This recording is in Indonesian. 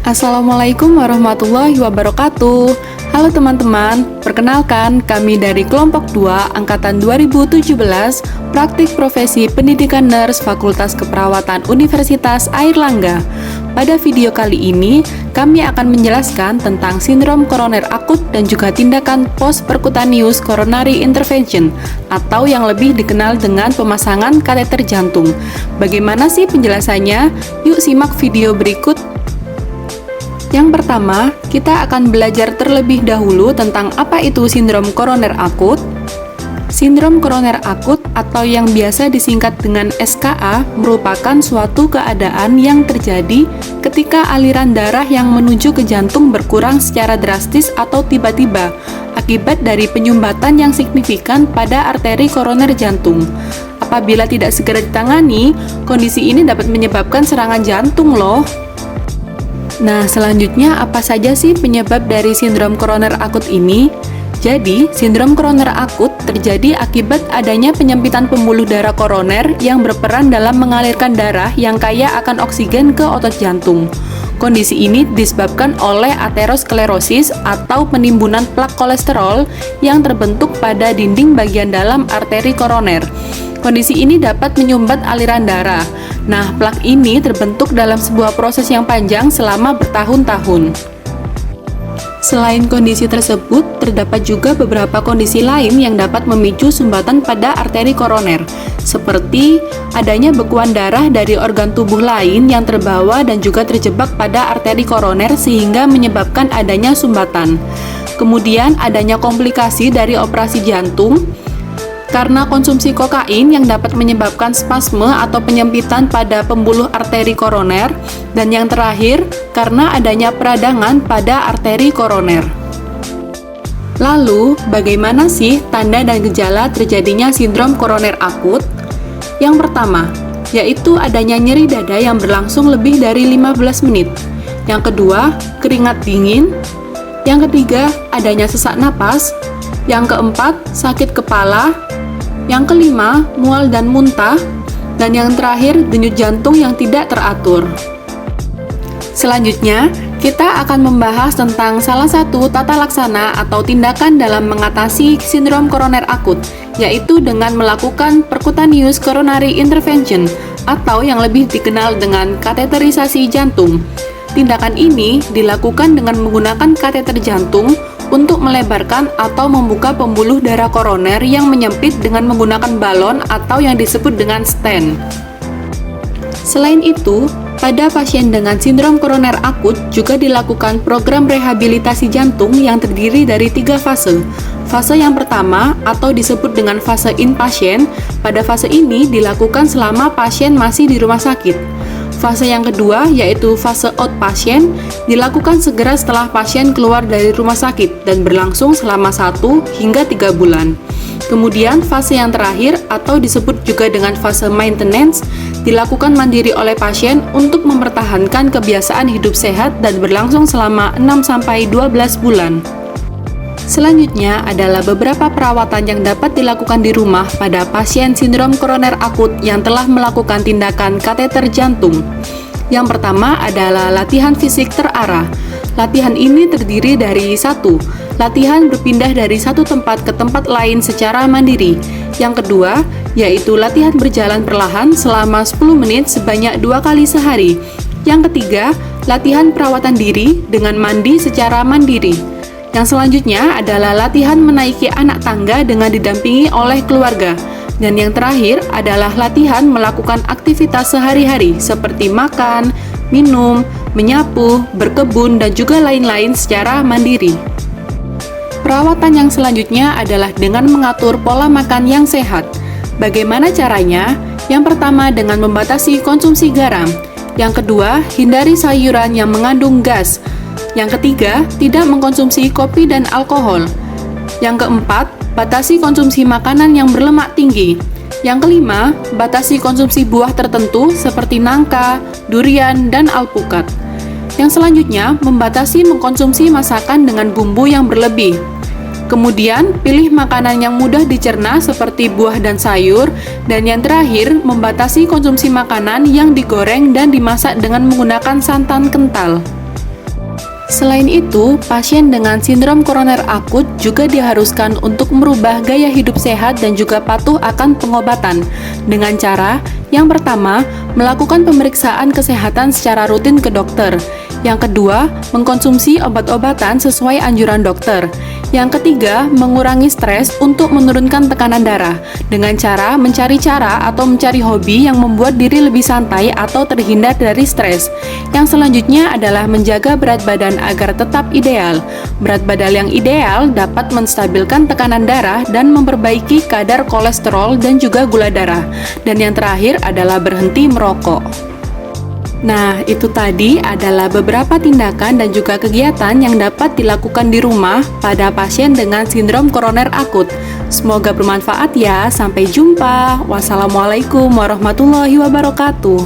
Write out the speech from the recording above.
Assalamualaikum warahmatullahi wabarakatuh. Halo teman-teman, perkenalkan kami dari kelompok 2 angkatan 2017 Praktik Profesi Pendidikan Nurse Fakultas Keperawatan Universitas Airlangga. Pada video kali ini, kami akan menjelaskan tentang sindrom koroner akut dan juga tindakan post-percutaneous coronary intervention atau yang lebih dikenal dengan pemasangan kateter jantung. Bagaimana sih penjelasannya? Yuk simak video berikut. Yang pertama, kita akan belajar terlebih dahulu tentang apa itu sindrom koroner akut. Sindrom koroner akut atau yang biasa disingkat dengan SKA merupakan suatu keadaan yang terjadi ketika aliran darah yang menuju ke jantung berkurang secara drastis atau tiba-tiba akibat dari penyumbatan yang signifikan pada arteri koroner jantung. Apabila tidak segera ditangani, kondisi ini dapat menyebabkan serangan jantung loh. Nah, selanjutnya apa saja sih penyebab dari sindrom koroner akut ini? Jadi, sindrom koroner akut terjadi akibat adanya penyempitan pembuluh darah koroner yang berperan dalam mengalirkan darah yang kaya akan oksigen ke otot jantung. Kondisi ini disebabkan oleh aterosklerosis atau penimbunan plak kolesterol yang terbentuk pada dinding bagian dalam arteri koroner. Kondisi ini dapat menyumbat aliran darah. Nah, plak ini terbentuk dalam sebuah proses yang panjang selama bertahun-tahun. Selain kondisi tersebut, terdapat juga beberapa kondisi lain yang dapat memicu sumbatan pada arteri koroner, seperti adanya bekuan darah dari organ tubuh lain yang terbawa dan juga terjebak pada arteri koroner sehingga menyebabkan adanya sumbatan. Kemudian adanya komplikasi dari operasi jantung, karena konsumsi kokain yang dapat menyebabkan spasme atau penyempitan pada pembuluh arteri koroner, dan yang terakhir, karena adanya peradangan pada arteri koroner. Lalu, bagaimana sih tanda dan gejala terjadinya sindrom koroner akut? Yang pertama, yaitu adanya nyeri dada yang berlangsung lebih dari 15 menit. Yang kedua, keringat dingin. Yang ketiga, adanya sesak napas. Yang keempat, sakit kepala. Yang kelima, mual dan muntah. Dan yang terakhir, denyut jantung yang tidak teratur. Selanjutnya, kita akan membahas tentang salah satu tata laksana atau tindakan dalam mengatasi sindrom koroner akut, yaitu dengan melakukan percutaneous coronary intervention atau yang lebih dikenal dengan kateterisasi jantung. Tindakan ini dilakukan dengan menggunakan kateter jantung untuk melebarkan atau membuka pembuluh darah koroner yang menyempit dengan menggunakan balon atau yang disebut dengan stent. Selain itu, pada pasien dengan sindrom koroner akut juga dilakukan program rehabilitasi jantung yang terdiri dari 3 fase. Fase yang pertama atau disebut dengan fase inpatient, pada fase ini dilakukan selama pasien masih di rumah sakit. Fase yang kedua, yaitu fase outpatient, dilakukan segera setelah pasien keluar dari rumah sakit dan berlangsung selama 1 hingga 3 bulan. Kemudian, fase yang terakhir atau disebut juga dengan fase maintenance, dilakukan mandiri oleh pasien untuk mempertahankan kebiasaan hidup sehat dan berlangsung selama 6-12 bulan. Selanjutnya adalah beberapa perawatan yang dapat dilakukan di rumah pada pasien sindrom koroner akut yang telah melakukan tindakan kateter jantung. Yang pertama adalah latihan fisik terarah. Latihan ini terdiri dari 1. Latihan berpindah dari satu tempat ke tempat lain secara mandiri. Yang kedua, yaitu latihan berjalan perlahan selama 10 menit sebanyak 2 kali sehari. Yang ketiga, latihan perawatan diri dengan mandi secara mandiri. Yang selanjutnya adalah latihan menaiki anak tangga dengan didampingi oleh keluarga. Dan yang terakhir adalah latihan melakukan aktivitas sehari-hari seperti makan, minum, menyapu, berkebun, dan juga lain-lain secara mandiri. Perawatan yang selanjutnya adalah dengan mengatur pola makan yang sehat. Bagaimana caranya? Yang pertama dengan membatasi konsumsi garam. Yang kedua, hindari sayuran yang mengandung gas. Yang ketiga, tidak mengkonsumsi kopi dan alkohol. Yang keempat, batasi konsumsi makanan yang berlemak tinggi. Yang kelima, batasi konsumsi buah tertentu seperti nangka, durian, dan alpukat. Yang selanjutnya, membatasi mengkonsumsi masakan dengan bumbu yang berlebih. Kemudian, pilih makanan yang mudah dicerna seperti buah dan sayur. Dan yang terakhir, membatasi konsumsi makanan yang digoreng dan dimasak dengan menggunakan santan kental. Selain itu, pasien dengan sindrom koroner akut juga diharuskan untuk merubah gaya hidup sehat dan juga patuh akan pengobatan dengan cara yang pertama, melakukan pemeriksaan kesehatan secara rutin ke dokter. Yang kedua, mengkonsumsi obat-obatan sesuai anjuran dokter. Yang ketiga, mengurangi stres untuk menurunkan tekanan darah dengan cara mencari hobi yang membuat diri lebih santai atau terhindar dari stres. Yang selanjutnya adalah menjaga berat badan agar tetap ideal. Berat badan yang ideal dapat menstabilkan tekanan darah dan memperbaiki kadar kolesterol dan juga gula darah. Dan yang terakhir adalah berhenti merokok. Nah, itu tadi adalah beberapa tindakan dan juga kegiatan yang dapat dilakukan di rumah pada pasien dengan sindrom koroner akut. Semoga bermanfaat ya. Sampai jumpa. Wassalamualaikum warahmatullahi wabarakatuh.